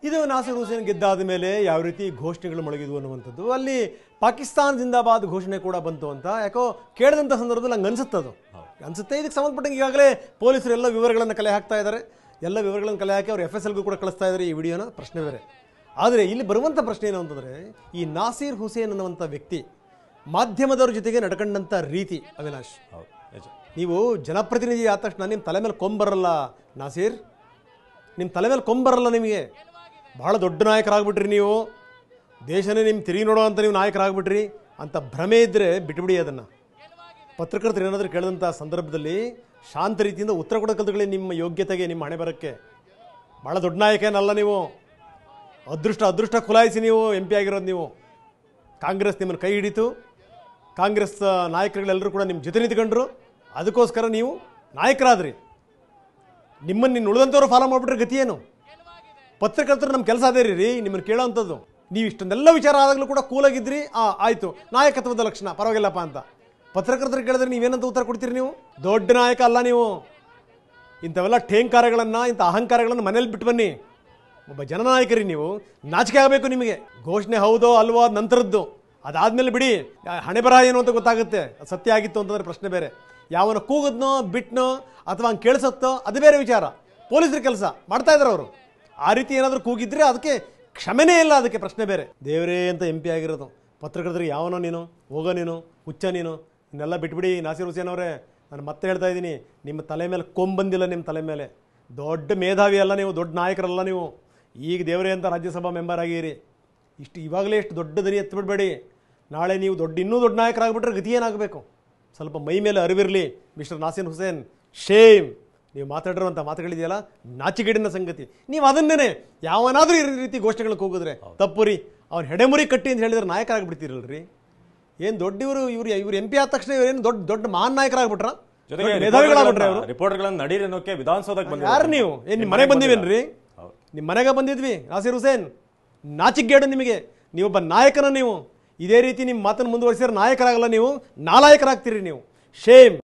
ಇದು ನಾಸಿರ್ ಹುಸೇನ್ ಗೆದ್ದಾದ ಮೇಲೆ ಯಾವ ರೀತಿ ಘೋಷಣೆಗಳು ಮೊಳಗಿದ್ವು ಅನ್ನುವಂಥದ್ದು. ಅಲ್ಲಿ ಪಾಕಿಸ್ತಾನ ಜಿಂದಾಬಾದ್ ಘೋಷಣೆ ಕೂಡ ಬಂತು ಅಂತ ಯಾಕೋ ಕೇಳಿದಂಥ ಸಂದರ್ಭದಲ್ಲಿ ಹಂಗೆ ಅನ್ಸುತ್ತೆ. ಇದಕ್ಕೆ ಸಂಬಂಧಪಟ್ಟಂಗೆ ಈಗಾಗಲೇ ಪೊಲೀಸರು ಎಲ್ಲ ವಿವರಗಳನ್ನು ಕಲೆ ಹಾಕ್ತಾ ಇದ್ದಾರೆ. ಎಲ್ಲ ವಿವರಗಳನ್ನು ಕಲೆ ಹಾಕಿ ಅವರು FSLಗೂ ಕೂಡ ಕಳಿಸ್ತಾ ಇದ್ದಾರೆ ಈ ವಿಡಿಯೋನ. ಪ್ರಶ್ನೆ ಬೇರೆ. ಆದರೆ ಇಲ್ಲಿ ಬರುವಂಥ ಪ್ರಶ್ನೆ ಏನು ಅಂತಂದರೆ, ಈ ನಾಸಿರ್ ಹುಸೇನ್ ಅನ್ನುವಂಥ ವ್ಯಕ್ತಿ ಮಾಧ್ಯಮದವ್ರ ಜೊತೆಗೆ ನಡ್ಕೊಂಡಂಥ ರೀತಿ. ಅವಿನಾಶ್, ನೀವು ಜನಪ್ರತಿನಿಧಿ ಆದ ತಕ್ಷಣ ನಿಮ್ಮ ತಲೆ ಮೇಲೆ ಕೊಂಬರಲ್ಲ ನಾಸಿರ್, ನಿಮ್ಮ ತಲೆ ಮೇಲೆ ಕೊಂಬರಲ್ಲ. ನಿಮಗೆ ಬಹಳ ದೊಡ್ಡ ನಾಯಕರಾಗ್ಬಿಟ್ರಿ ನೀವು, ದೇಶನೇ ನಿಮ್ಮ ತಿರುಗಿ ನೋಡೋ ಅಂತ ನೀವು ನಾಯಕರಾಗ್ಬಿಟ್ರಿ ಅಂತ ಭ್ರಮೆ ಇದ್ದರೆ ಬಿಟ್ಬಿಡಿ ಅದನ್ನು. ಪತ್ರಕರ್ತರು ಏನಾದರೂ ಕೇಳಿದಂಥ ಸಂದರ್ಭದಲ್ಲಿ ಶಾಂತ ರೀತಿಯಿಂದ ಉತ್ತರ ಕೊಡೋ ಕಲ್ತುಗಳೇ ನಿಮ್ಮ ಯೋಗ್ಯತೆಗೆ, ನಿಮ್ಮ ಹಣೆ ಬರೋಕ್ಕೆ. ಭಾಳ ದೊಡ್ಡ ನಾಯಕ ಏನಲ್ಲ ನೀವು. ಅದೃಷ್ಟ ಖುಲಾಯಿಸಿ ನೀವು MP ಆಗಿರೋದು ನೀವು. ಕಾಂಗ್ರೆಸ್ ನಿಮ್ಮನ್ನು ಕೈ ಹಿಡಿತು, ಕಾಂಗ್ರೆಸ್ ನಾಯಕರುಗಳೆಲ್ಲರೂ ಕೂಡ ನಿಮ್ಮ ಜೊತೆ ನಿಂತ್ಕೊಂಡ್ರು, ಅದಕ್ಕೋಸ್ಕರ ನೀವು ನಾಯಕರಾದ್ರಿ. ನಿಮ್ಮನ್ನು ಉಳಿದಂಥವ್ರು ಫಾಲೋ ಮಾಡಿಬಿಟ್ರೆ ಗತಿ ಏನು? ಪತ್ರಕರ್ತರು ನಮ್ಮ ಕೆಲಸ ಅದೇ ರೀ, ನಿಮ್ಮನ್ನು ಕೇಳೋವಂಥದ್ದು. ನೀವು ಇಷ್ಟೊಂದೆಲ್ಲ ವಿಚಾರ ಆದಾಗಲೂ ಕೂಡ ಕೂಲಾಗಿದ್ರಿ, ಆಯಿತು ನಾಯಕತ್ವದ ಲಕ್ಷಣ ಪರವಾಗಿಲ್ಲಪ್ಪ ಅಂತ. ಪತ್ರಕರ್ತರು ಕೇಳಿದ್ರೆ ನೀವೇನಂತ ಉತ್ತರ ಕೊಡ್ತೀರಿ? ನೀವು ದೊಡ್ಡ ನಾಯಕ ಅಲ್ಲ ನೀವು. ಇಂಥವೆಲ್ಲ ಠೇಂಕಾರಗಳನ್ನು, ಇಂಥ ಅಹಂಕಾರಗಳನ್ನು ಮನೇಲಿ ಬಿಟ್ಟು ಬನ್ನಿ. ಒಬ್ಬ ಜನನಾಯಕರಿ ನೀವು, ನಾಚಿಕೆ ಆಗಬೇಕು ನಿಮಗೆ. ಘೋಷಣೆ ಹೌದೋ ಅಲ್ವೋ ಅದು ನಂತರದ್ದು, ಅದಾದಮೇಲೆ ಬಿಡಿ. ಹಣೆ ಬರಹ ಏನು ಅಂತ ಗೊತ್ತಾಗುತ್ತೆ. ಅದು ಸತ್ಯ ಆಗಿತ್ತು ಅಂತಂದರೆ ಪ್ರಶ್ನೆ ಬೇರೆ. ಯಾವನ ಕೂಗದ್ನೋ ಬಿಟ್ನೋ ಅಥವಾ ಹಂಗೆ ಕೇಳಿಸತ್ತೋ ಅದು ಬೇರೆ ವಿಚಾರ. ಪೊಲೀಸರ ಕೆಲಸ ಮಾಡ್ತಾ ಇದ್ದಾರೆ ಅವರು. ಆ ರೀತಿ ಏನಾದರೂ ಕೂಗಿದ್ರೆ ಅದಕ್ಕೆ ಕ್ಷಮೆನೇ ಇಲ್ಲ, ಅದಕ್ಕೆ ಪ್ರಶ್ನೆ ಬೇರೆ. ದೇವರೇ ಅಂತ MP ಆಗಿರೋದು. ಪತ್ರಕರ್ತರಿಗೆ ಯಾವನೋ ನೀನು, ಹೋಗೋ ನೀನು, ಹುಚ್ಚ ನೀನು, ಇನ್ನೆಲ್ಲ ಬಿಟ್ಬಿಡಿ. ನಾಸಿರ್ ಹುಸೇನ್ ಅವರೇ, ನಾನು ಮತ್ತೆ ಹೇಳ್ತಾ ಇದ್ದೀನಿ, ನಿಮ್ಮ ತಲೆ ಮೇಲೆ ಕೊಂಬಂದಿಲ್ಲ. ನಿಮ್ಮ ತಲೆ ಮೇಲೆ ದೊಡ್ಡ ಮೇಧಾವಿ ಅಲ್ಲ ನೀವು, ದೊಡ್ಡ ನಾಯಕರಲ್ಲ ನೀವು. ಈಗ ದೇವರೇ ಅಂತ ರಾಜ್ಯಸಭಾ ಮೆಂಬರ್ ಆಗಿರಿ. ಇವಾಗಲೇ ಎಷ್ಟು ದೊಡ್ಡ ದನಿ ಎತ್ತಿಬಿಡಬೇಡಿ. ನಾಳೆ ನೀವು ಇನ್ನೂ ದೊಡ್ಡ ನಾಯಕರಾಗ್ಬಿಟ್ರೆ ಗತಿ ಏನಾಗಬೇಕು? ಸ್ವಲ್ಪ ಮೈ ಮೇಲೆ ಅರಿವಿರಲಿ ಮಿಸ್ಟರ್ ನಾಸಿರ್ ಹುಸೇನ್. ಶೇಮ್. ನೀವು ಮಾತಾಡಿರುವಂಥ ಮಾತುಗಳಿದೆಯಲ್ಲ, ನಾಚಿಗೇಡಿನ ಸಂಗತಿ. ನೀವು ಅದನ್ನೇ ಯಾವನಾದರೂ ಈ ರೀತಿ ಘೋಷಣೆಗಳು ಕೂಗಿದ್ರೆ ತಪ್ಪು ರೀ. ಅವ್ನು ಹೆಡೆಮುರಿ ಕಟ್ಟಿ ಅಂತ ಹೇಳಿದ್ರೆ ನಾಯಕರಾಗ್ಬಿಡ್ತೀರಲ್ರಿ. ಏನು ಇವ್ರು MP ಆದ ತಕ್ಷಣ ಇವರೇನು ದೊಡ್ಡ ಮಹಾನ್ ನಾಯಕರಾಗ್ಬಿಟ್ರ? ಮೇಧಾವಿಗಳಾಗ್ಬಿಟ್ರೆ ಅವರು. ರಿಪೋರ್ಟ್ಗಳನ್ನು ನಡೀರನ್ನೋಕೆ ವಿಧಾನಸೌಧಕ್ಕೆ ಬಂದಿದ್ದಾರೆ. ಯಾರು ನೀವು? ನಿಮ್ಮ ಮನೆಗೆ ಬಂದಿವೇನ್ರಿ? ನಿಮ್ಮ ಮನೆಗೆ ಬಂದಿದ್ವಿ. ನಾಸಿರ್ ಹುಸೇನ್, ನಾಚಿಗೇಡು ನಿಮಗೆ. ನೀವೊಬ್ಬ ನಾಯಕನ ನೀವು. ಇದೇ ರೀತಿ ನಿಮ್ಮ ಮಾತನ್ನು ಮುಂದುವರಿಸಿದ್ರೆ ನಾಯಕರಾಗಲ್ಲ ನೀವು, ನಾಲಾಯಕರಾಗ್ತೀರಿ ನೀವು. ಶೇಮ್.